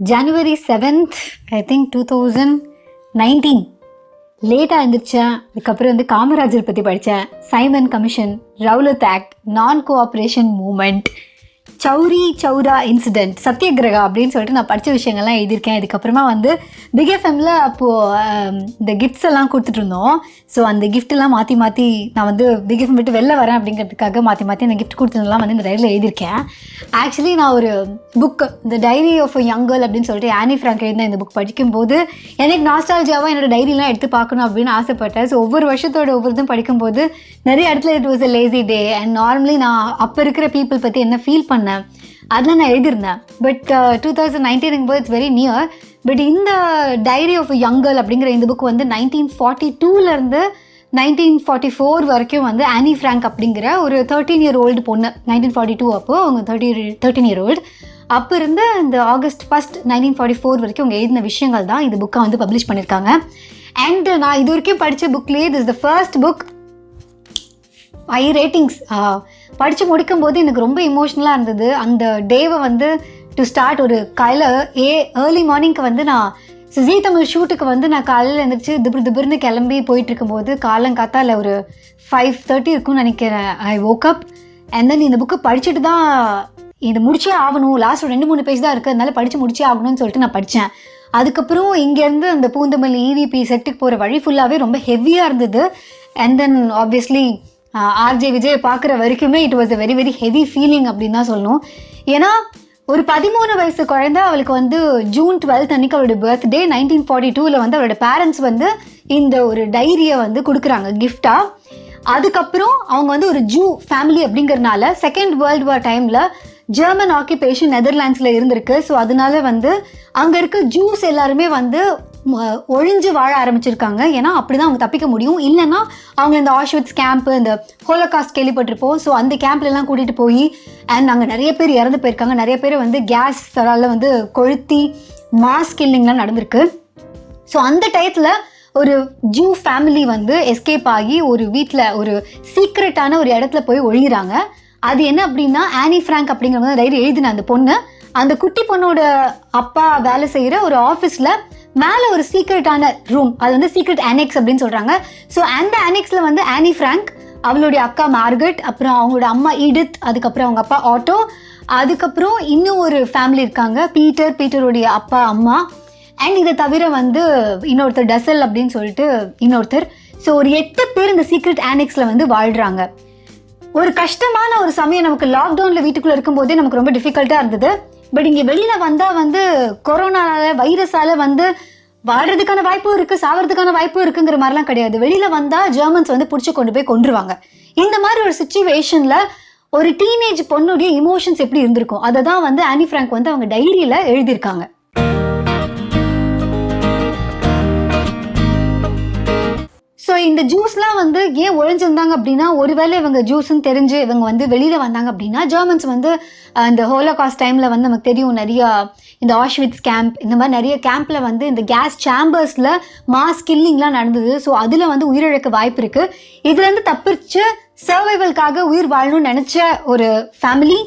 January 7th, I think 2019 லேட்டாக எழுந்திரிச்சேன். அதுக்கப்புறம் வந்து காமராஜர் பற்றி படித்தேன். Simon commission, Rowlatt act, non cooperation movement, Chauri Chaura incident, satyagraha அப்படின்னு சொல்லிட்டு நான் படித்த விஷயங்கள்லாம் எழுதியிருக்கேன். இதுக்கப்புறமா வந்து பிக் எஃப்எம்மில் அப்போது இந்த கிஃப்ட்ஸ் எல்லாம் கொடுத்துட்டு இருந்தோம். ஸோ அந்த கிஃப்ட்டெல்லாம் மாற்றி மாற்றி நான் வந்து பிக் எஃப்எம் விட்டு வெளில வரேன் அப்படிங்கிறதுக்காக மாற்றி மாற்றி அந்த கிஃப்ட் கொடுத்ததெல்லாம் வந்து இந்த டைரியில் எழுதியிருக்கேன். ஆக்சுவலி நான் ஒரு புக்கு, இந்த diary of a young girl அப்படின்னு சொல்லிட்டு ஆனி ஃப்ராங்க் எழுதின இந்த புக் படிக்கும்போது எனக்கு நாஸ்டாலஜியாவாக என்னோடய டைரிலாம் எடுத்து பார்க்கணும் அப்படின்னு ஆசைப்பட்டேன். ஸோ ஒவ்வொரு வருஷத்தோட ஒவ்வொருத்தும் படிக்கும்போது நிறைய இடத்துல it was a lazy day and normally நான் அப்போ இருக்கிற பீப்புள் பற்றி என்ன ஃபீல் பண்ணேன் அதெல்லாம் நான் எழுதியிருந்தேன். But 2019 it's very near. But இந்த டைரி ஆஃப் யங் கேர்ள் அப்படிங்கிற இந்த புக் வந்து 1942 1944 வரைக்கும் வந்து ஆனி ஃப்ராங்க் அப்படிங்கிற ஒரு 13-year-old பொண்ணு, 1942 அப்போது அவங்க 13-year-old அப்போ இருந்து இந்த August 1st 1944 வரைக்கும் அவங்க எழுதின விஷயங்கள் தான் இந்த புக்கை வந்து பப்ளிஷ் பண்ணியிருக்காங்க. அண்ட் நான் இது வரைக்கும் படித்த புக்லேயே this the first book 5 ratings. படித்து முடிக்கும்போது எனக்கு ரொம்ப இமோஷ்னலாக இருந்தது. அந்த டேவை வந்து டு ஸ்டார்ட் ஒரு காலையில் ஏர்லி மார்னிங்க்கு வந்து நான் ஜீ தமிழ் ஷூட்டுக்கு வந்து நான் காலையில் எழுந்திரிச்சு திபுர்னு கிளம்பி போயிட்டுருக்கும்போது காலங்காத்தால் ஒரு 5:30 இருக்கும்னு நினைக்கிறேன். ஐ woke up and then இந்த புக்கு படிச்சுட்டு தான் இது முடிச்சே ஆகணும், லாஸ்ட் 2-3 பேஜ் தான் இருக்குது, அதனால படித்து முடிச்சே ஆகணும்னு சொல்லிட்டு நான் படித்தேன். அதுக்கப்புறம் இங்கேருந்து அந்த பூந்தமல்லி EVP செட்டுக்கு போகிற வழி ஃபுல்லாகவே ரொம்ப ஹெவியாக இருந்தது. And then obviously RJ Vijay பார்க்குற வரைக்குமே it was a very very heavy feeling அப்படின்னு தான் சொல்லணும். ஏன்னா ஒரு 13 வயசு குழந்தை, அவளுக்கு வந்து June 12th அன்றைக்கி அவளோட பர்த்டே. 1942 வந்து அவளோட பேரண்ட்ஸ் வந்து இந்த ஒரு டைரியை வந்து கொடுக்குறாங்க கிஃப்டாக. அதுக்கப்புறம் அவங்க வந்து ஒரு ஜூ ஃபேமிலி அப்படிங்கிறதுனால செகண்ட் வேர்ல்டு வார் டைமில் ஜெர்மன் ஆக்கியபேஷன் நெதர்லாண்ட்ஸில் இருந்திருக்கு. ஸோ அதனால வந்து அங்கே இருக்க ஜூஸ் எல்லாருமே வந்து ஒழிஞ்சு வாழ ஆரம்பிச்சிருக்காங்க. ஏன்னா அப்படி தான் அவங்க தப்பிக்க முடியும். இல்லைன்னா அவங்க இந்த ஆஷ்விட்ஸ் கேம்ப்பு, இந்த ஹோலோகாஸ்ட் கேள்விப்பட்டிருப்போம். ஸோ அந்த கேம்ப்லலாம் கூட்டிகிட்டு போய் அண்ட் அங்கே நிறைய பேர் இறந்து போயிருக்காங்க. நிறைய பேர் வந்து கேஸ் தரால வந்து கொளுத்தி மாஸ் கில்லிங்லாம் நடந்திருக்கு. ஸோ அந்த டயத்தில் ஒரு ஜூ ஃபேமிலி வந்து எஸ்கேப் ஆகி ஒரு வீட்டில் ஒரு சீக்ரெட்டான ஒரு இடத்துல போய் ஒழிகிறாங்க. அது என்ன அப்படின்னா ஆனி ஃப்ராங்க் அப்படிங்கிற டைரி எழுதின அந்த பொண்ணு, அந்த குட்டி பொண்ணோட அப்பா வேலை செய்கிற ஒரு ஆஃபீஸில் மேலே ஒரு சீக்ரெட்டான ரூம், அது வந்து சீக்ரெட் அனெக்ஸ் அப்படின்னு சொல்கிறாங்க. ஸோ அந்த அனெக்ஸில் வந்து ஆனி ஃப்ராங்க், அவளுடைய அக்கா மார்கட், அப்புறம் அவங்களோட அம்மா ஈடித், அதுக்கப்புறம் அவங்க அப்பா ஆட்டோ, அதுக்கப்புறம் இன்னும் ஒரு ஃபேமிலி இருக்காங்க, பீட்டருடைய அப்பா அம்மா, அண்ட் இதை தவிர வந்து இன்னொருத்தர் டசல் அப்படின்னு சொல்லிட்டு இன்னொருத்தர். ஸோ ஒரு 8 பேர் இந்த சீக்ரெட் ஆனெக்ஸில் வந்து வாழ்கிறாங்க. ஒரு கஷ்டமான ஒரு சமயம் நமக்கு லாக்டவுனில் வீட்டுக்குள்ளே இருக்கும்போதே நமக்கு ரொம்ப டிஃபிகல்ட்டாக இருந்தது. பட் இங்கே வெளியில் வந்தால் வந்து கொரோனால வைரஸால் வந்து வாழ்கிறதுக்கான வாய்ப்பும் இருக்குது, சாகிறதுக்கான வாய்ப்பும் இருக்குங்கிற மாதிரிலாம் கிடையாது. வெளியில் வந்தால் ஜெர்மன்ஸ் வந்து பிடிச்சி கொண்டு போய் கொண்டுருவாங்க. இந்த மாதிரி ஒரு சிச்சுவேஷனில் ஒரு டீனேஜ் பொண்ணுடைய இமோஷன்ஸ் எப்படி இருந்திருக்கும், அதை தான் வந்து ஆனி ஃப்ராங்க் வந்து அவங்க டைரியில் எழுதியிருக்காங்க. ஸோ இந்த ஜூஸ்லாம் வந்து ஏன் ஒழிஞ்சிருந்தாங்க அப்படின்னா, ஒருவேளை இவங்க ஜூஸ்ன்னு தெரிஞ்சு இவங்க வந்து வெளியில் வந்தாங்க அப்படின்னா ஜெர்மன்ஸ் வந்து இந்த ஹோலோகாஸ்ட் டைமில் வந்து நமக்கு தெரியும் நிறையா இந்த ஆஷ்விட்ஸ் கேம்ப், இந்த மாதிரி நிறைய கேம்பில் வந்து இந்த கேஸ் சேம்பர்ஸில் மாஸ் கில்லிங்லாம் நடந்தது. ஸோ அதில் வந்து உயிரிழக்க வாய்ப்பு இருக்குது. இதுலேருந்து தப்பிச்சு சர்வைவல்காக உயிர் வாழணும்னு நினச்ச ஒரு ஃபேமிலி,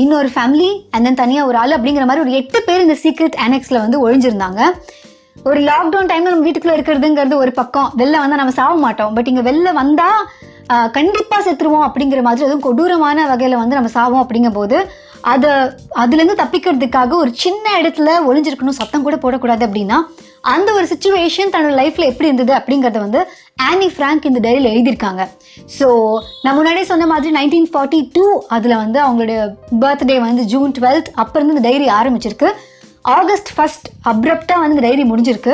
இன்னொரு ஃபேமிலி, அண்ட் தென் தனியாக ஒரு ஆள் அப்படிங்கிற மாதிரி ஒரு 8 பேர் இந்த சீக்ரெட் அனெக்ஸில் வந்து ஒழிஞ்சிருந்தாங்க. ஒரு லாக்டவுன் டைமில் நம்ம வீட்டுக்குள்ளே இருக்கிறதுங்கிறது ஒரு பக்கம், வெளில வந்தால் நம்ம சாக மாட்டோம். பட் இங்கே வெளில வந்தால் கண்டிப்பாக செத்துருவோம் அப்படிங்கிற மாதிரி, அதுவும் கொடூரமான வகையில் வந்து நம்ம சாவோம். அப்படிங்கும்போது அதுலேருந்து தப்பிக்கிறதுக்காக ஒரு சின்ன இடத்துல ஒளிஞ்சிருக்கணும், சத்தம் கூட போடக்கூடாது அப்படின்னா அந்த ஒரு சிச்சுவேஷன் தன்னோட லைஃப்பில் எப்படி இருந்தது அப்படிங்கிறத வந்து ஆனி ஃப்ராங்க் இந்த டைரியில் எழுதியிருக்காங்க. ஸோ நான் முன்னாடியே சொன்ன மாதிரி 1942 அதில் வந்து அவங்களுடைய பர்த்டே வந்து June 12th, அப்போ இருந்து இந்த டைரி ஆரம்பிச்சிருக்கு. August 1st அப்ரப்டாக வந்து இந்த டைரி முடிஞ்சிருக்கு.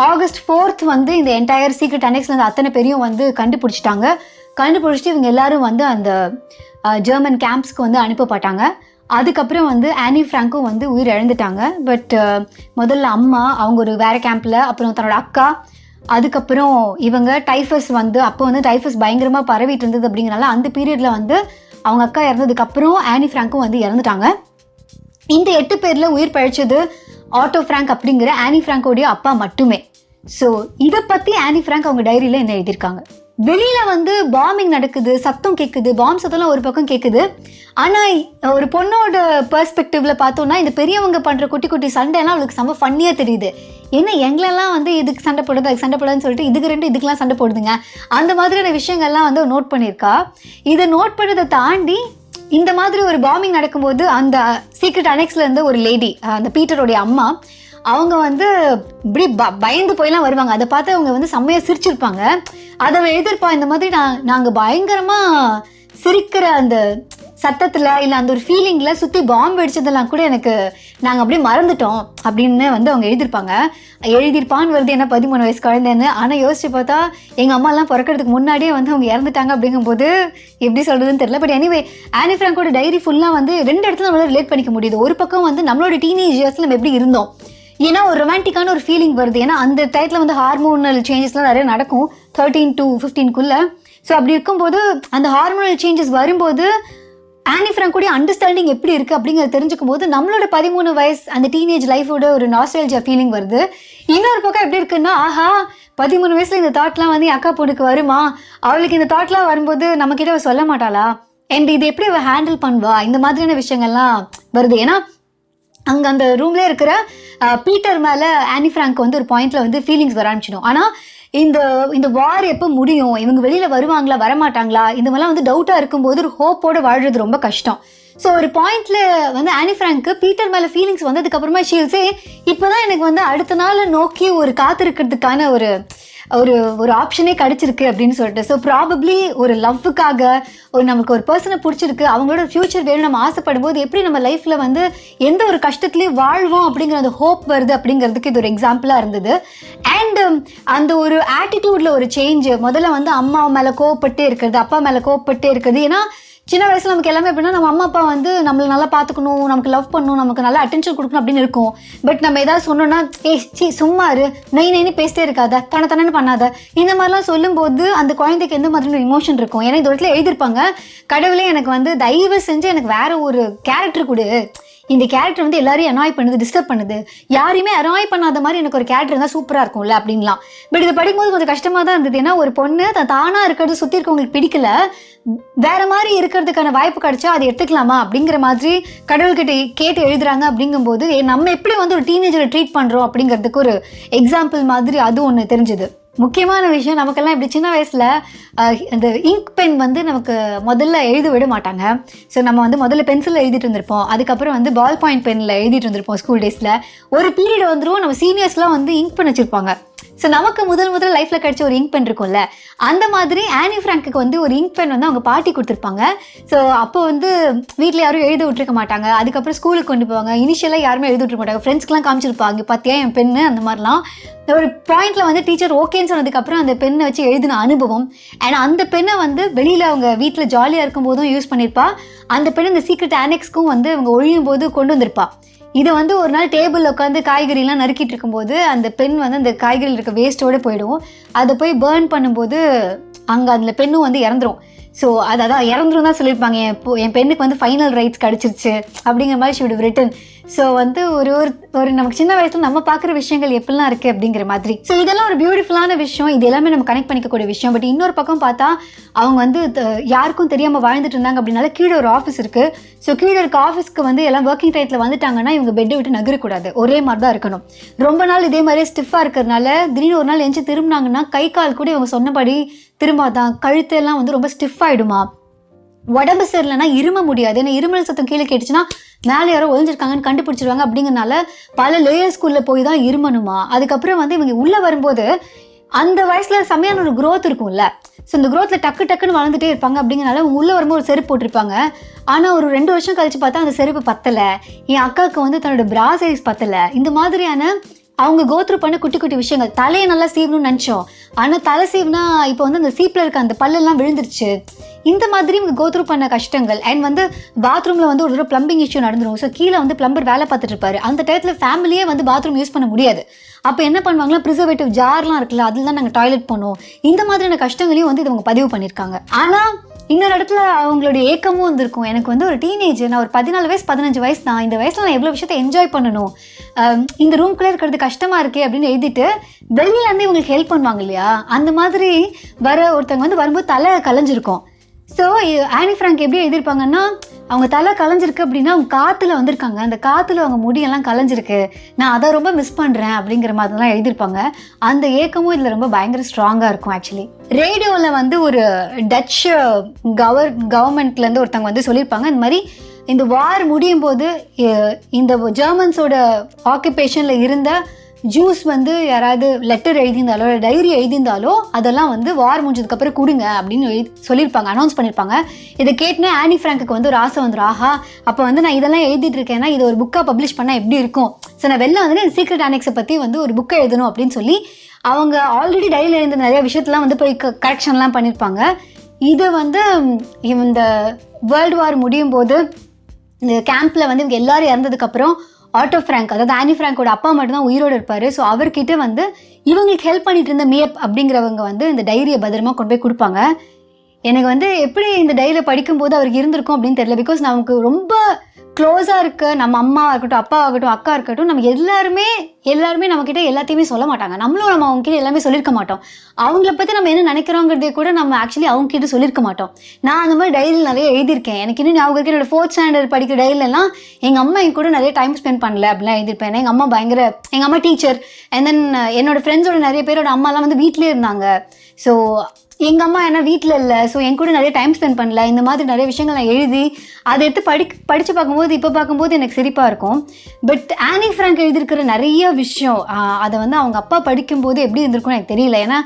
August 4th வந்து இந்த என்டையர் சீக்ரெட் அனெக்ஸில் வந்து அத்தனை பேரையும் வந்து கண்டுபிடிச்சிட்டு இவங்க எல்லாரும் வந்து அந்த ஜெர்மன் கேம்ப்ஸ்க்கு வந்து அனுப்பப்பட்டாங்க. அதுக்கப்புறம் வந்து ஆனி ஃப்ராங்க்கும் வந்து உயிர் இழந்துட்டாங்க. பட் முதல்ல அம்மா அவங்க ஒரு வேறு கேம்பில், அப்புறம் தன்னோட அக்கா, அதுக்கப்புறம் இவங்க டைஃபஸ் வந்து அப்போ வந்து டைஃபஸ் பயங்கரமாக பரவிட்டு இருந்தது அப்படிங்கிறனால அந்த பீரியடில் வந்து அவங்க அக்கா இறந்ததுக்கப்புறம் ஆனி ஃப்ராங்க்கும் வந்து இறந்துட்டாங்க. இந்த 8 பேரில் உயிர் பழிச்சது ஆட்டோ ஃப்ராங்க் அப்படிங்கிற ஆனி ஃப்ராங்கோடைய அப்பா மட்டுமே. ஸோ இதை பற்றி ஆனி ஃப்ராங்க் அவங்க டைரியில் என்ன எழுதியிருக்காங்க. வெளியில் வந்து பாம்பிங் நடக்குது, சத்தம் கேட்குது, பாம்பு சத்தம்லாம் ஒரு பக்கம் கேட்குது. ஆனால் ஒரு பொண்ணோட பெர்ஸ்பெக்டிவில் பார்த்தோன்னா இந்த பெரியவங்க பண்ணுற குட்டி குட்டி சண்டைலாம் அவளுக்கு செம்ம ஃபன்னியாக தெரியுது. ஏன்னா எங்களெல்லாம் வந்து இதுக்கு சண்டை போடுது, அதுக்கு சண்டை போடுதுன்னு சொல்லிட்டு இதுக்கெல்லாம் சண்டை போடுதுங்க. அந்த மாதிரியான விஷயங்கள்லாம் வந்து நோட் பண்ணியிருக்கா. இதை நோட் பண்ணதை தாண்டி இந்த மாதிரி ஒரு பாம்பிங் நடக்கும்போது அந்த சீக்ரெட் அனெக்ஸில் இருந்து ஒரு லேடி, அந்த பீட்டருடைய அம்மா, அவங்க வந்து இப்படி பயந்து போயெல்லாம் வருவாங்க. அதை பார்த்து அவங்க வந்து செம்மையாக சிரிச்சிருப்பாங்க. அதை எதிர்ப்பா இந்த மாதிரி நாங்கள் பயங்கரமாக சிரிக்கிற அந்த சத்தத்தில் இல்லை அந்த ஒரு ஃபீலிங்கில் சுற்றி பாம்பு அடிச்சதெல்லாம் கூட நாங்கள் அப்படியே மறந்துட்டோம் அப்படின்னு வந்து அவங்க எழுதியிருப்பான்னு வருது என்ன 13 வயசு குழந்தைன்னு. ஆனால் யோசிச்சு பார்த்தா எங்கள் அம்மாலாம் பிறக்கிறதுக்கு முன்னாடியே வந்து அவங்க இறந்துட்டாங்க. அப்படிங்கும்போது எப்படி சொல்கிறதுன்னு தெரியல. பட் எனிவே ஆனி ஃப்ராங்கோட டைரி ஃபுல்லாக வந்து 2 இடத்துல நம்மளால் ரிலேட் பண்ணிக்க முடியுது. ஒரு பக்கம் வந்து நம்மளோட டீனேஜ் இயர்ஸில் நம்ம எப்படி இருந்தோம், ஏன்னா ஒரு ரொமான்டிக்கான ஒரு ஃபீலிங் வருது. ஏன்னா அந்த டயத்தில் வந்து ஹார்மோனல் சேஞ்சஸ்லாம் நிறைய நடக்கும் 13 to 15 ஸோ அப்படி இருக்கும்போது அந்த ஹார்மோனல் சேஞ்சஸ் வரும்போது ஆனி ஃப்ராங்க் கூட அண்டர்ஸ்டாண்டிங் எப்படி இருக்குது அப்படிங்கிறத தெரிஞ்சுக்கும் போது நம்மளோட 13 வயசு அந்த டீனேஜ் லைஃபோட ஒரு நாஸ்டால்ஜியா ஃபீலிங் வருது. இன்னொரு பக்கம் எப்படி இருக்குன்னா, ஆஹா 13 வயசில் இந்த தாட்லாம் வந்து அக்கா பொண்ணுக்கு வருமா, அவளுக்கு இந்த தாட்லாம் வரும்போது நம்மக்கிட்ட அவள் சொல்ல மாட்டாளா, அண்ட் இது எப்படி அவள் ஹேண்டில் பண்ணுவா, இந்த மாதிரியான விஷயங்கள்லாம் வருது. ஏன்னா அங்கே அந்த ரூம்லேயே இருக்கிற பீட்டர் மேலே ஆனி ஃப்ராங்க் வந்து ஒரு பாயிண்டில் வந்து ஃபீலிங்ஸ் வர ஆரம்பிச்சிடும். ஆனால் இந்த வார் எப்போ முடியும், இவங்க வெளியில் வருவாங்களா வரமாட்டாங்களா, இந்த மாதிரிலாம் வந்து டவுட்டாக இருக்கும்போது ஒரு ஹோப்போடு வாழ்றது ரொம்ப கஷ்டம். ஸோ ஒரு பாயிண்டில் வந்து ஆனி ஃப்ராங்க்கு பீட்டர் மேலே ஃபீலிங்ஸ் வந்ததுக்கப்புறமா ஷீல்ஸே இப்போ தான் எனக்கு வந்து அடுத்த நாள் நோக்கி ஒரு காத்திருக்கிறதுக்கான ஒரு ஆப்ஷனே கிடச்சிருக்கு அப்படின்னு சொல்லிட்டு. ஸோ ப்ராபப்ளி ஒரு லவ்வுக்காக நமக்கு ஒரு பர்சனை பிடிச்சிருக்கு, அவங்களோட ஃப்யூச்சர் வேணும் நம்ம ஆசைப்படும் போது எப்படி நம்ம லைஃப்பில் வந்து எந்த ஒரு கஷ்டத்துலேயும் வாழ்வோம் அப்படிங்கிற அந்த ஹோப் வருது அப்படிங்கிறதுக்கு இது ஒரு எக்ஸாம்பிளாக இருந்தது. அண்ட் அந்த ஒரு ஆட்டிடியூடில் ஒரு சேஞ்சு, முதல்ல வந்து அம்மா மேலே கோவப்பட்டே இருக்கிறது, அப்பா மேலே கோவப்பட்டே இருக்கிறது. ஏன்னா சின்ன வயசில் நமக்கு எல்லாமே எப்படின்னா நம்ம அம்மா அப்பா வந்து நம்மளை நல்லா பார்த்துக்கணும், நமக்கு லவ் பண்ணணும், நமக்கு நல்லா அட்டென்ஷன் கொடுக்கணும் அப்படின்னு இருக்கும். பட் நம்ம ஏதாவது சொன்னோன்னா சும்மா இரு, நைன்னு பேசிட்டே இருக்காத, தனன்னு பண்ணாத, இந்த மாதிரிலாம் சொல்லும்போது அந்த குழந்தைக்கு எந்த மாதிரியான இமோஷன் இருக்கும். ஏன்னா இந்த இடத்துல எழுதியிருப்பாங்க, கடவுளே எனக்கு வந்து தயவு செஞ்சு எனக்கு வேற ஒரு கேரக்டர் கொடு, இந்த கேரக்டர் வந்து எல்லாரையும் அனாய் பண்ணுது, டிஸ்டர்ப் பண்ணுது, யாரையுமே அனாய் பண்ணாத மாதிரி எனக்கு ஒரு கேரக்டர் இருந்தால் சூப்பராக இருக்கும்ல அப்படின்லாம். பட் இதை படிக்கும்போது கொஞ்சம் கஷ்டமாக தான் இருந்தது. ஏன்னா ஒரு பொண்ணு தானாக இருக்கிறது சுற்றி இருக்கவங்களுக்கு பிடிக்கல, வேற மாதிரி இருக்கிறதுக்கான வாய்ப்பு கிடைச்சா அதை எடுத்துக்கலாமா அப்படிங்கிற மாதிரி கடவுள்கிட்ட கேட்டு எழுதுறாங்க. அப்படிங்கும்போது நம்ம எப்படி வந்து ஒரு டீனேஜரை ட்ரீட் பண்ணுறோம் அப்படிங்கிறதுக்கு ஒரு எக்ஸாம்பிள் மாதிரி அது ஒன்று தெரிஞ்சுது. முக்கியமான விஷயம், நமக்கெல்லாம் இப்படி சின்ன வயசில் அந்த இங்க் பென் வந்து நமக்கு முதல்ல எழுத விட மாட்டாங்க. ஸோ நம்ம வந்து முதல்ல பென்சிலில் எழுதிட்டு இருந்திருப்போம், அதுக்கப்புறம் வந்து பால் பாயிண்ட் பெனில் எழுதிட்டு இருந்திருப்போம் ஸ்கூல் டேஸில். ஒரு பீரியட் வந்துடும் நம்ம சீனியர்ஸ்லாம் வந்து இங்க் பென் வச்சுருப்பாங்க. ஸோ நமக்கு முதல் லைஃப்பில் கிடைச்ச ஒரு இங்க் பென் இருக்கும்ல, அந்த மாதிரி ஆனி ஃப்ராங்க்கு வந்து ஒரு இங்க் பென் வந்து அவங்க பாட்டி கொடுத்துருப்பாங்க. ஸோ அப்போ வந்து வீட்டில் யாரும் எழுத விட்டுருக்க மாட்டாங்க. அதுக்கப்புறம் ஸ்கூலுக்கு கொண்டு போவாங்க, இனிஷியலாக யாருமே எழுத விட்டுருக்க மாட்டாங்க, ஃப்ரெண்ட்ஸ்க்குலாம் காமிச்சிருப்பாங்க பார்த்தியா என் பெண்ணு, அந்த மாதிரிலாம். ஒரு பாயிண்டில் வந்து டீச்சர் ஓகேன்னு சொன்னதுக்கப்புறம் அந்த பெண்ணை வச்சு எழுதின அனுபவம். அண்ட் அந்த பெண்ணை வந்து வெளியில் அவங்க வீட்டில் ஜாலியாக இருக்கும் போதும் யூஸ் பண்ணியிருப்பா. அந்த பெண்ணை இந்த சீக்ரெட் ஆனெக்ஸ்க்கும் வந்து அவங்க ஒழியும் போது கொண்டு வந்திருப்பா. இதை வந்து ஒரு நாள் டேபிளில் உட்காந்து காய்கறிலாம் நறுக்கிட்டு இருக்கும்போது அந்த பெண் வந்து அந்த காய்கறியில் இருக்க வேஸ்ட்டோடு போயிடும். அதை போய் பேர்ன் பண்ணும்போது அங்கே அதில் பெண்ணும் வந்து இறந்துரும். ஸோ அதான் இறந்துரும் தான் சொல்லியிருப்பாங்க, என் பெண்ணுக்கு வந்து ஃபைனல் ரைட்ஸ் கிடச்சிருச்சு அப்படிங்கிற மாதிரி ஷி வுட் ரிட்டன். ஸோ வந்து ஒரு நமக்கு சின்ன வயசில் நம்ம பார்க்குற விஷயங்கள் எப்படிலாம் இருக்குது அப்படிங்கிற மாதிரி. ஸோ இதெல்லாம் ஒரு பியூட்டிஃபுல்லான விஷயம், இது எல்லாமே நம்ம கனெக்ட் பண்ணிக்கக்கூடிய விஷயம். பட் இன்னொரு பக்கம் பார்த்தா அவங்க வந்து யாருக்கும் தெரியாமல் வாழ்ந்துட்டு இருந்தாங்க அப்படின்னால கீழே ஒரு ஆஃபீஸ் இருக்குது. ஸோ கீழே இருக்க ஆஃபீஸ்க்கு வந்து எல்லாம் ஒர்க்கிங் டைத்தில் வந்துட்டாங்கன்னா இவங்க பெட்டை விட்டு நகரக்கூடாது, ஒரே மாதிரி தான் இருக்கணும். ரொம்ப நாள் இதே மாதிரியே ஸ்டிஃபாக இருக்கிறதுனால திடீர்னு ஒரு நாள் எஞ்சி திரும்பினாங்கன்னா கை கால் கூட இவங்க சொன்னபடி திரும்பாதான், கழுத்தெல்லாம் வந்து ரொம்ப ஸ்டிஃப் ஆகிடுமா, உடம்பு சரியில்லைன்னா இரும முடியாது. ஏன்னா இருமல் சத்தம் கீழே கேட்டுச்சுன்னா மேலே யாரோ ஒழிஞ்சிருக்காங்கன்னு கண்டுபிடிச்சிருவாங்க. அப்படிங்கிறனால பல லேயர்ஸ்குள்ளே போய் தான் இருமணுமா. அதுக்கப்புறம் வந்து இவங்க உள்ளே வரும்போது அந்த வயசில் செம்மையான ஒரு க்ரோத் இருக்கும்ல, ஸோ இந்த க்ரோத்தில் டக்குன்னு வளர்ந்துட்டே இருப்பாங்க. அப்படிங்கிறனால அவங்க உள்ளே வரும்போது ஒரு செருப்பு போட்டிருப்பாங்க. ஆனால் ஒரு 2 வருஷம் கழிச்சு பார்த்தா அந்த செருப்பு பத்தலை, என் அக்காவுக்கு வந்து தன்னோட பிரா சைஸ் பத்தலை. இந்த மாதிரியான அவங்க கோத்ரூ பண்ண குட்டி குட்டி விஷயங்கள். தலையை நல்லா சீவணும்னு நினச்சோம், ஆனால் தலை சீவுனா இப்போ வந்து அந்த சீப்பில் இருக்க அந்த பல்லெல்லாம் விழுந்துருச்சு. இந்த மாதிரி இவங்க கோத்ரூ பண்ண கஷ்டங்கள். அண்ட் வந்து பாத்ரூமில் வந்து ஒரு தடவை ப்ளம்பிங் இஷ்யூ நடந்துடும். ஸோ கீழே வந்து ப்ளம்பர் வேலை பார்த்துட்டு இருப்பாரு. அந்த டயத்தில் ஃபேமிலியே வந்து பாத்ரூம் யூஸ் பண்ண முடியாது. அப்போ என்ன பண்ணுவாங்களா, ப்ரிசர்வேட்டிவ் ஜார்லாம் இருக்குல்ல, அதில் தான் நாங்கள் டாய்லெட் பண்ணோம். இந்த மாதிரியான கஷ்டங்களையும் வந்து இவங்க பதிவு பண்ணியிருக்காங்க. ஆனால் இன்னொரு இடத்துல அவங்களுடைய ஏக்கமும் வந்திருக்கும், எனக்கு வந்து ஒரு டீனேஜ், நான் ஒரு 14 வயசு 15 வயசு தான், இந்த வயசில் நான் எவ்வளோ விஷயத்தை என்ஜாய் பண்ணணும், இந்த ரூம்குள்ளே இருக்கிறது கஷ்டமாக இருக்கே அப்படின்னு எழுதிட்டு வெளியிலேருந்து இவங்களுக்கு ஹெல்ப் பண்ணுவாங்க இல்லையா, அந்த மாதிரி ஒருத்தவங்க வந்து வரும்போது தலை கலைஞ்சிருக்கும். ஸோ ஆனி ஃப்ராங்க் எப்படி எழுதியிருப்பாங்கன்னா, அவங்க தலை கலைஞ்சிருக்கு அப்படின்னா அவங்க காற்றுல வந்திருக்காங்க, அந்த காற்றுல அவங்க முடியெல்லாம் கலைஞ்சிருக்கு, நான் அதை ரொம்ப மிஸ் பண்ணுறேன் அப்படிங்கிற மாதிரிலாம் எழுதியிருப்பாங்க. அந்த ஏக்கமும் இதில் ரொம்ப பயங்கர ஸ்ட்ராங்காக இருக்கும். ஆக்சுவலி ரேடியோவில் வந்து ஒரு டச் கவர்மெண்ட்லேருந்து ஒருத்தவங்க வந்து சொல்லியிருப்பாங்க, இந்த மாதிரி இந்த வார் முடியும் போது இந்த ஜெர்மன்ஸோட ஆக்குபேஷனில் இருந்த ஜூஸ் வந்து யாராவது லெட்டர் எழுதியிருந்தாலோ டைரி எழுதியிருந்தாலோ அதெல்லாம் வந்து வார் முடிஞ்சதுக்கப்புறம் கொடுங்க அப்படின்னு சொல்லியிருப்பாங்க, அனௌன்ஸ் பண்ணியிருப்பாங்க. இதை கேட்டுனா ஆனி ஃப்ராங்க்கு வந்து ஒரு ஆசை வந்துடும், ஆஹா அப்போ வந்து நான் இதெல்லாம் எழுதிட்டு இருக்கேன்னா இது ஒரு புக்காக பப்ளிஷ் பண்ணால் எப்படி இருக்கும், ஸோ நான் வெளில வந்து சீக்ரெட் ஆனெக்ஸை பற்றி வந்து ஒரு புக்கை எழுதணும் அப்படின்னு சொல்லி அவங்க ஆல்ரெடி டைரியில் எழுந்த நிறைய விஷயத்தெல்லாம் வந்து போய் கரெக்ஷன்லாம் பண்ணியிருப்பாங்க. இது வந்து இந்த வேர்ல்டு வார் முடியும் போது இந்த கேம்பில் வந்து இவங்க எல்லாரும் இறந்ததுக்கப்புறம் ஆட்டோ ஃப்ராங்க், அதாவது ஆனி ஃப்ராங்கோட அப்பா மட்டும் தான் உயிரோடு இருப்பார். ஸோ அவர்கிட்ட வந்து இவங்களுக்கு ஹெல்ப் பண்ணிட்டு இருந்த மியப் அப்படிங்கிறவங்க வந்து இந்த டைரியை பத்திரமா கொண்டு போய் கொடுப்பாங்க. எனக்கு வந்து எப்படி இந்த டைரியில் படிக்கும்போது அவருக்கு இருந்திருக்கும் அப்படின்னு தெரியல. பிகாஸ் நமக்கு ரொம்ப க்ளோஸாக இருக்க நம்ம அம்மாவாக இருக்கட்டும், அப்பா ஆகட்டும், அக்கா இருக்கட்டும், நம்ம எல்லாருமே நம்மக்கிட்ட எல்லாத்தையுமே சொல்ல மாட்டாங்க. நம்மளும் நம்ம அவங்ககிட்ட எல்லாமே சொல்லியிருக்க மாட்டோம். அவங்கள பற்றி நம்ம என்ன நினைக்கிறோங்கிறதே கூட நம்ம ஆக்சுவலி அவங்ககிட்ட சொல்லியிருக்க மாட்டோம். நான் அந்த மாதிரி டைரியில் நிறைய எழுதியிருக்கேன். எனக்கு இன்னும் ஞாபகம் இருக்கு, என்னோட 4th ஸ்டாண்டர்ட் படிக்கிற டைரியிலலாம் எங்கள் அம்மா என் கூட நிறைய டைம் ஸ்பெண்ட் பண்ணல அப்படிலாம் எழுதியிருப்பேன். ஏன்னா எங்கள் அம்மா டீச்சர், அண்ட் தென் என்னோடய ஃப்ரெண்ட்ஸோட நிறைய பேரோட அம்மாலாம் வந்து வீட்டிலே இருந்தாங்க. ஸோ எங்கள் அம்மா என்ன வீட்டில் இல்லை, ஸோ என் கூட நிறைய டைம் ஸ்பெண்ட் பண்ணல. இந்த மாதிரி நிறைய விஷயங்கள் நான் எழுதி அதை எடுத்து படித்து பார்க்கும்போது இப்போ பார்க்கும்போது எனக்கு சிரிப்பாக இருக்கும். பட் ஆனி ஃப்ராங்க் எழுதியிருக்கிற நிறைய விஷயம் அதை வந்து அவங்க அப்பா படிக்கும்போது எப்படி இருந்திருக்கும்னு எனக்கு தெரியல. ஏன்னா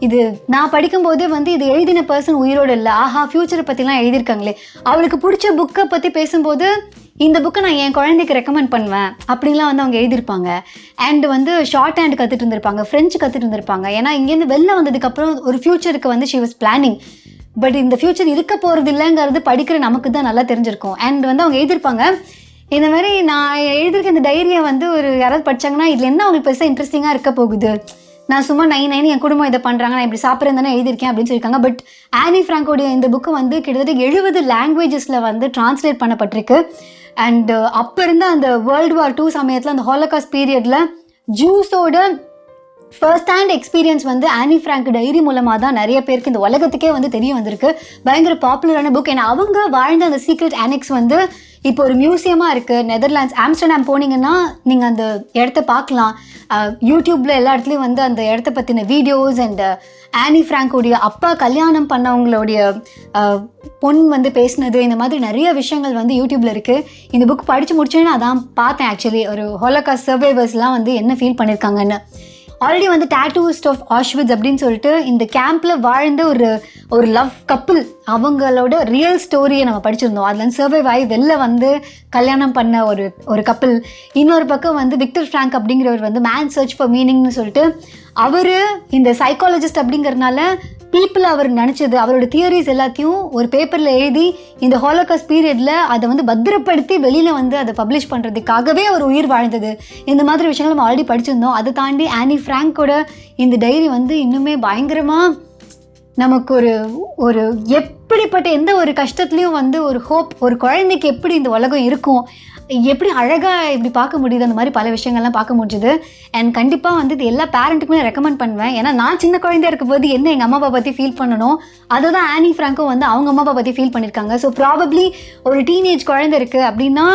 இது நான் படிக்கும்போதே வந்து இது எழுதின பர்சன் உயிரோடு இல்லை, ஆஹா ஃப்யூச்சரை பற்றிலாம் எழுதியிருக்காங்களே. அவளுக்கு பிடிச்ச புக்கை பற்றி பேசும்போது இந்த புக்கை நான் என் குழந்தைக்கு ரெக்கமெண்ட் பண்ணுவேன் அப்படின்லாம் வந்து அவங்க எழுதியிருப்பாங்க. அண்ட் வந்து ஷார்ட் ஹேண்ட் கற்றுட்டு இருந்திருப்பாங்க, ஃப்ரெஞ்சு கற்றுட்டு இருந்திருப்பாங்க. ஏன்னா இங்கேருந்து வெளில வந்ததுக்கப்புறம் ஒரு ஃப்யூச்சருக்கு வந்து ஷி வாஸ் பிளானிங். பட் இந்த ஃப்யூச்சர் இருக்க போகிறது இல்லைங்கிறது படிக்கிற நமக்கு தான் நல்லா தெரிஞ்சிருக்கும். அண்ட் வந்து அவங்க எழுதியிருப்பாங்க, இந்த மாதிரி நான் எழுதியிருக்க இந்த டைரியை வந்து ஒரு யாராவது படித்தாங்கன்னா இதில் என்ன அவங்களுக்கு பெருசாக இன்ட்ரெஸ்டிங்காக இருக்க போகுது, நான் சும்மா நைன் என் குடும்பம் இதை பண்ணுறாங்க, நான் இப்படி சாப்பிட்றேன் தானே எழுதியிருக்கேன் அப்படின்னு சொல்லியிருக்காங்க. பட் ஆனி ஃப்ராங்கோடைய இந்த புக்கு வந்து கிட்டத்தட்ட 70 லாங்குவேஜஸில் வந்து டிரான்ஸ்லேட் பண்ணப்பட்டிருக்கு. அண்ட் அப்போ இருந்த அந்த வேர்ல்டு வார் 2 சமயத்தில் அந்த ஹாலோகாஸ்ட் பீரியடில் ஜூஸோட ஃபர்ஸ்ட் ஹேண்ட் எக்ஸ்பீரியன்ஸ் வந்து ஆனி ஃப்ராங்க் டைரி மூலமாக தான் நிறைய பேருக்கு இந்த உலகத்துக்கே வந்து தெரிய வந்திருக்கு. பயங்கர பாப்புலரான புக். ஏன்னா அவங்க வாழ்ந்த அந்த சீக்ரெட் ஆனெக்ஸ் வந்து இப்போ ஒரு மியூசியமாக இருக்குது. நெதர்லாண்ட்ஸ் ஆம்ஸ்டர்டாம் போனீங்கன்னா நீங்கள் அந்த இடத்த பார்க்கலாம். யூடியூப்பில் எல்லா இடத்துலையும் வந்து அந்த இடத்த பற்றின வீடியோஸ் அண்ட் ஆனி ஃப்ராங்கோடைய அப்பா கல்யாணம் பண்ணவங்களுடைய பொண் வந்து பேசினது, இந்த மாதிரி நிறைய விஷயங்கள் வந்து யூடியூப்பில் இருக்குது. இந்த புக் படித்து முடிச்சோன்னே நான் அதான் பார்த்தேன். ஆக்சுவலி ஒரு ஹாலோகாஸ்ட் சர்வைவர்ஸ்லாம் வந்து என்ன ஃபீல் பண்ணியிருக்காங்கன்னு. ஆல்ரெடி வந்து டாட்டூயிஸ்ட் ஆஃப் ஆஷ்விட்ஸ் அப்படின்னு சொல்லிட்டு இந்த கேம்பில் வாழ்ந்த ஒரு லவ் கப்புள், அவங்களோட ரியல் ஸ்டோரியை நம்ம படிச்சிருந்தோம். அதுலேருந்து சர்வைவ் ஆகி வெளில வந்து கல்யாணம் பண்ண ஒரு கப்புள். இன்னொரு பக்கம் வந்து விக்டர் ஃப்ராங்க் அப்படிங்கிறவர் வந்து மேன் சர்ச் ஃபார் மீனிங்னு சொல்லிட்டு அவர் இந்த சைக்காலஜிஸ்ட் அப்படிங்கிறதுனால பீப்புள் அவர் நினச்சது, அவரோட தியரிஸ் எல்லாத்தையும் ஒரு பேப்பரில் எழுதி இந்த ஹாலோகாஸ்ட் பீரியடில் அதை வந்து பத்திரப்படுத்தி வெளியில் வந்து அதை பப்ளிஷ் பண்ணுறதுக்காகவே ஒரு உயிர் வாழ்ந்தது. இந்த மாதிரி விஷயங்கள் நம்ம ஆல்ரெடி படிச்சிருந்தோம். அதை தாண்டி ஆனி ஃப்ராங்கோட இந்த டைரி வந்து இன்னுமே பயங்கரமாக நமக்கு ஒரு எப்படிப்பட்ட எந்த ஒரு கஷ்டத்துலேயும் வந்து ஒரு ஹோப், ஒரு குழந்தைக்கு எப்படி இந்த உலகம் இருக்கும், எப்படி அழகாக இப்படி பார்க்க முடியுது, அந்த மாதிரி பல விஷயங்கள்லாம் பார்க்க முடிஞ்சுது. அண்ட் கண்டிப்பாக வந்து இது எல்லா பேரண்ட்டுக்குமே ரெக்கமெண்ட் பண்ணுவேன். ஏன்னா நான் சின்ன குழந்தையா இருக்கும் போது என்ன எங்கள் அம்மா அப்பா பற்றி ஃபீல் பண்ணணும், அதை தான் ஆனி ஃப்ராங்க்கும் வந்து அவங்க அம்மா அப்பா பற்றி ஃபீல் பண்ணியிருக்காங்க. ஸோ ப்ராபப்ளி ஒரு டீனேஜ் குழந்தை இருக்குது அப்படின்னா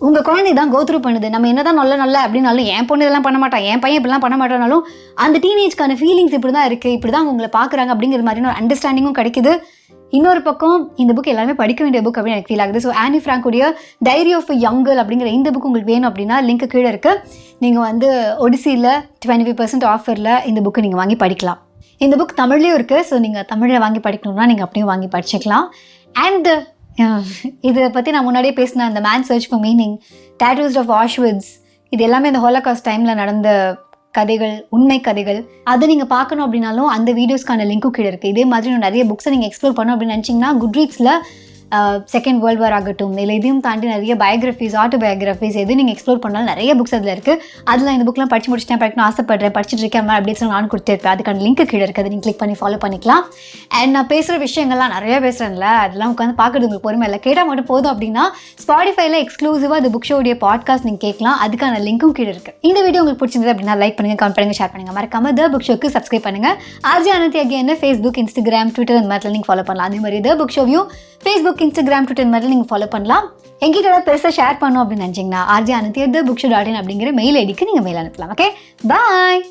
உங்கள் குழந்தை தான் கோத்ரூ பண்ணுது. நம்ம என்ன தான் நல்ல அப்படின்னாலும் என் பொண்ணு இதெல்லாம் பண்ண மாட்டான், என் பையன் இப்படிலாம் பண்ண மாட்டானாலும் அந்த டீனேஜ்க்கான ஃபீலிங்ஸ் இப்படி தான் இருக்குது, இப்படி தான் உங்களை பார்க்குறாங்க அப்படிங்கிற மாதிரியான ஒரு அண்டர்ஸ்டாண்டிங்கும் கிடைக்குது. இன்னொரு பக்கம் இந்த புக் எல்லாமே படிக்க வேண்டிய புக் அப்படின்னு எனக்கு ஃபீல் ஆகுது. ஸோ ஆனி ஃப்ராங்கோடைய diary of a young girl அப்படிங்கிற இந்த புக் உங்களுக்கு வேணும் அப்படின்னா லிங்க் கீழே இருக்குது. நீங்கள் வந்து ஒடிசியில் 25% ஆஃபரில் இந்த புக்கு நீங்கள் வாங்கி படிக்கலாம். இந்த புக் தமிழ்லேயும் இருக்குது. ஸோ நீங்கள் தமிழில் வாங்கி படிக்கணும்னா நீங்கள் அப்படியும் வாங்கி படிச்சுக்கலாம். அண்ட் இதை பற்றி நான் முன்னாடியே பேசின அந்த man search for meaning, tattooist of Auschwitz, இது எல்லாமே இந்த ஹாலோகாஸ்ட் டைமில் நடந்த கதைகள், உண்மை கதைகள். அதை நீங்கள் பார்க்கணும் அப்படின்னாலும் அந்த வீடியோஸ்க்கான லிங்க்கும் கீழே இருக்குது. இதே மாதிரி நிறைய புக்ஸை நீங்கள் எக்ஸ்ப்ளோர் பண்ணணும் அப்படின்னு நினச்சிங்கன்னா குட்ரீட்ஸில் செகண்ட் வேர்ல்டு வார் ஆகட்டும், இல்லை இதையும் தாண்டி நிறைய பயோகிராஃபிஸ், ஆட்டோபயோகிராஃபிஸ் எது நீங்கள் எக்ஸ்ப்ளோர் பண்ணாலும் நிறைய புக்ஸ் அதில் இருக்குது. அதில் இந்த புக்லாம் படிச்சு முடிச்சுட்டேன், படிக்கணும் ஆசைப்படுறேன், படிச்சுட்டு இருக்கேன், மாதிரி அப்டேட்ஸ் நானும் கொடுத்துருப்பேன். அதுக்கான லிங்க் கீழே இருக்குது, நீங்கள் கிளிக் பண்ணி ஃபாலோ பண்ணிக்கலாம். அண்ட் நான் பேசுகிற விஷயங்கள்லாம் நிறைய பேசுகிறேன்ல, அதெல்லாம் உட்காந்து பார்க்குறது உங்களுக்கு பொறுமை இல்லை, கேட்டால் மட்டும் போதும் அப்படின்னா ஸ்பாட்டிஃபைல எக்ஸ்க்ளூசிவாக அந்த புக் ஷோடைய பாட்காஸ்ட் நீங்கள் கேட்கலாம். அதுக்கான லிங்க்கும் கீழே இருக்குது. இந்த வீடியோ உங்களுக்கு பிடிச்சிருந்தது அப்படின்னா லைக் பண்ணுங்கள், கமெண்ட் பண்ணுங்கள், ஷேர் பண்ணுங்கள். மறக்காம த புக் ஷோக்கு சப்ஸ்கிரைப் பண்ணுங்கள். RJ Ananthi again Facebook, Instagram, Twitter இந்த மாதிரி நீங்கள் ஃபாலோ பண்ணலாம். அதே மாதிரி த புக் ஷோவையும் ஃபேஸ்புக், இன்ஸ்டாகிராம், ட்விட்டர் இந்த மாதிரி நீங்கள் ஃபாலோ பண்ணலாம். எங்கிட்ட பெருசாக ஷேர் பண்ணணும் அப்படின்னு நினச்சிங்கன்னா rjananthi@thebookshop.in அப்படிங்கிற மெயில் ஐடிக்கு நீங்கள் மெயில் அனுப்பலாம். ஓகே, பாய்.